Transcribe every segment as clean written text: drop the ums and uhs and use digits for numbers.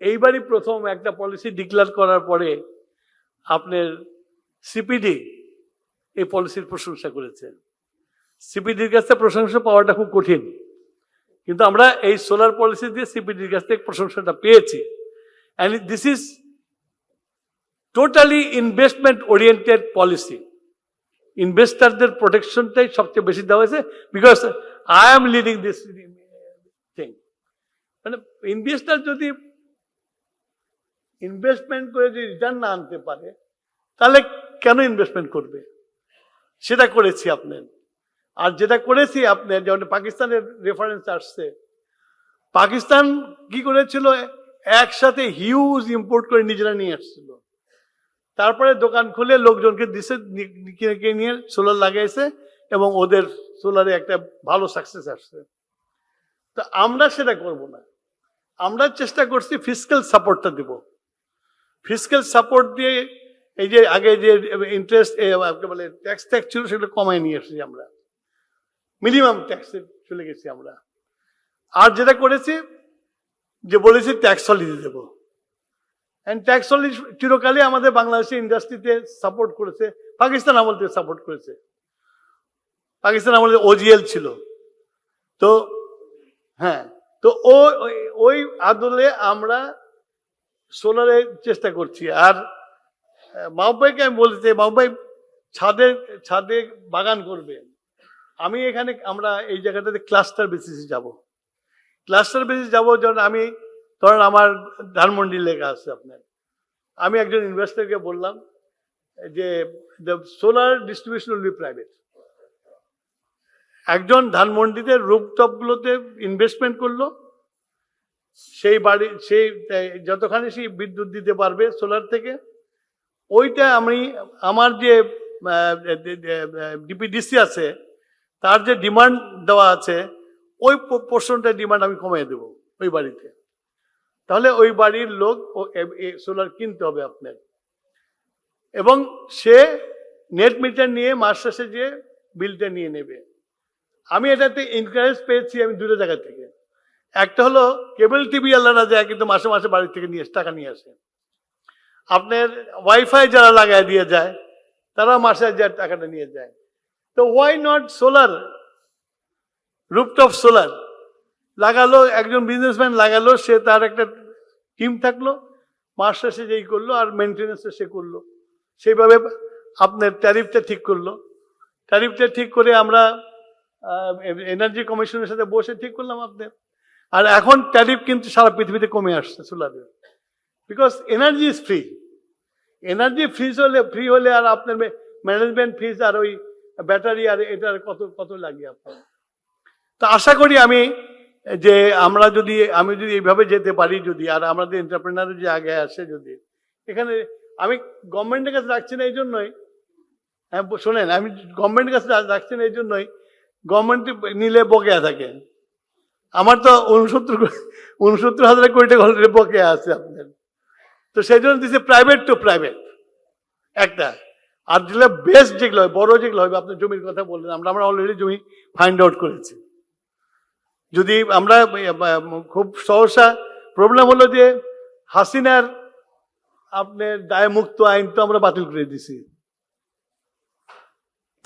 এইবারই প্রথম একটা পলিসি ডিক্লেয়ার করার পরে আপনার সিপিডি এই পলিসির প্রশংসা করেছে। সিপিডির কাছ থেকে প্রশংসা পাওয়াটা খুব কঠিন, কিন্তু আমরা এই সোলার পলিসি দিয়ে সিপিডির কাছ থেকে প্রশংসাটা পেয়েছি। And this is totally investment oriented policy. ইনভেস্টারদের প্রোটেকশনটাই সবচেয়ে বেশি দেওয়া হয়েছে, because I am leading this thing. মানে ইনভেস্টার যদি ইনভেস্টমেন্ট করে যদি রিটার্ন না আনতে পারে, তাহলে কেন ইনভেস্টমেন্ট করবে? সেটা করেছি আপনার। আর যেটা করেছি আপনার, যেমন পাকিস্তানের রেফারেন্স আসছে, পাকিস্তান কি করেছিল, একসাথে হিউজ ইম্পোর্ট করে নিজেরা নিয়ে আসছিল, তারপরে দোকান খুলে লোকজনকে দিছে, নিয়ে সোলার লাগাইছে এবং ওদের সোলারে একটা ভালো সাকসেস আসছে। তো আমরা সেটা করব না, আমরা চেষ্টা করছি ফিসক্যাল সাপোর্টটা দেব। ফিসক্যাল সাপোর্ট দিয়ে এই যে আগে যে ইন্টারেস্ট বলে ট্যাক্স ছিল সেগুলো কমায় নিয়ে এসেছি আমরা, মিনিমাম ট্যাক্সে চলে গেছি আমরা। আর যেটা করেছি যে বলেছি ট্যাক্স হলিডে দেবো। অ্যান্ড ট্যাক্স হলিডে চিরকালই আমাদের বাংলাদেশের ইন্ডাস্ট্রিতে সাপোর্ট করেছে, পাকিস্তান আমল থেকে সাপোর্ট করেছে। পাকিস্তান আমলে ওজিএল ছিল, তো হ্যাঁ, তো ওই আদলে আমরা সোলারে চেষ্টা করছি। আর মাহবুবভাইকে আমি বলতে, মাহবুবভাই ছাদে বাগান করবে, আমি এখানে আমরা এই জায়গাটাতে ক্লাস্টার বেসিসে যাব। ক্লাস্টার বেসিস যাবো, যেমন আমি ধরেন আমার ধানমন্ডি লেখা আছে আপনার, আমি একজন ইনভেস্টরকে বললাম যে the solar distribution will be private. একজন ধানমন্ডিতে রুফটপগুলোতে ইনভেস্টমেন্ট করলো, সেই বাড়ি সেই যতখানি সেই বিদ্যুৎ দিতে পারবে সোলার থেকে, ওইটা আমি আমার যে ডিপিডিসি আছে তার যে ডিমান্ড দেওয়া আছে, ওই পোর্শনটা ডিমান্ড আমি কমিয়ে দেবো ওই বাড়িতে। তাহলে ওই বাড়ির লোক সোলার কিনতে হবে আপনার, এবং সে নেট মিটার নিয়ে মাস শেষে যে বিলটা নিয়ে নেবে। আমি এটাতে এনকারেজ পেয়েছি আমি দুটো জায়গা থেকে। একটা হলো কেবল টিভি আলাদা যায়, কিন্তু মাসে মাসে বাড়ি থেকে টাকা নিয়ে আসে। আপনার ওয়াইফাই যারা লাগায় দিয়ে যায়, তারা মাসে যা টাকাটা নিয়ে যায়। তো why not solar, rooftop solar লাগালো, একজন বিজনেসম্যান লাগালো, সে তার একটা টিম থাকলো, মাস শেষে যেই করলো আর মেনটেন্যান্সটা সে করলো। সেইভাবে আপনার ট্যারিফটা ঠিক করলো। ট্যারিফটা ঠিক করে আমরা এনার্জি কমিশনের সাথে বসে ঠিক করলাম আপনার। আর এখন ট্যারিফ কিন্তু সারা পৃথিবীতে কমে আসছে সোলারের, because energy is free. Energy free হলে আর আপনার ম্যানেজমেন্ট ফিজ আর ওই ব্যাটারি আর এটার কত লাগে আপনার। তো আশা করি আমি যদি এইভাবে যেতে পারি, যদি আর আমাদের এন্টারপ্রেনার যে আগে আসে, যদি এখানে আমি গভর্নমেন্টের কাছে রাখছি না এই জন্যই, হ্যাঁ শোনেন, আমি গভর্নমেন্টের কাছে রাখছি না এই জন্যই, গভর্নমেন্ট নিলে বকেয়া থাকে। আমার তো 69,000 কোটি টাকা অলরেডি বকেয়া আছে আপনার। তো সেই জন্য দিচ্ছে প্রাইভেট টু প্রাইভেট একটা। আর যেগুলো বেস্ট যেগুলো হয়, বড় যেগুলো হবে, আপনার জমির কথা বললেন, আমরা অলরেডি জমি ফাইন্ড আউট করেছি। যদি আমরা খুব সহসা, প্রবলেম হলো যে হাসিনার আপনার দায়মুক্ত আইন তো আমরা বাতিল করে দিছি।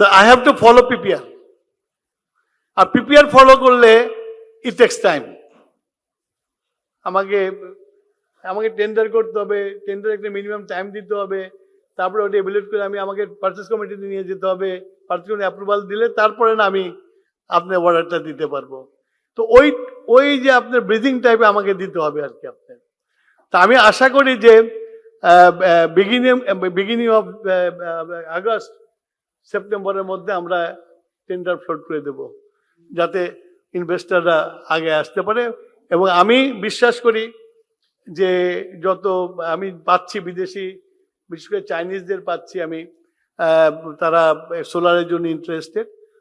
তো I have to follow PPR, আর পিপিআর ফলো করলে ইট টেক্স টাইম। আমাকে টেন্ডার করতে হবে, টেন্ডার একটা মিনিমাম টাইম দিতে হবে, তারপরে ওটা এভ্যালুয়েট করে আমাকে পারচেস কমিটিতে নিয়ে যেতে হবে, পারচেস কমিটি অ্যাপ্রুভাল দিলে তারপরে না আমি আপনার অর্ডারটা দিতে পারবো। তো ওই যে আপনার ব্রিজিং টাইপে আমাকে দিতে হবে আর কি আপনার। তা আমি আশা করি যে বিগিনিং অফ আগস্ট সেপ্টেম্বরের মধ্যে আমরা টেন্ডার ফ্লোট করে দেব, যাতে ইনভেস্টাররা আগে আসতে পারে। এবং আমি বিশ্বাস করি যে যত আমি পাচ্ছি বিদেশি, বিশেষ করে চাইনিজদের পাচ্ছি আমি, তারা সোলারের জন্য ইন্টারেস্টেড।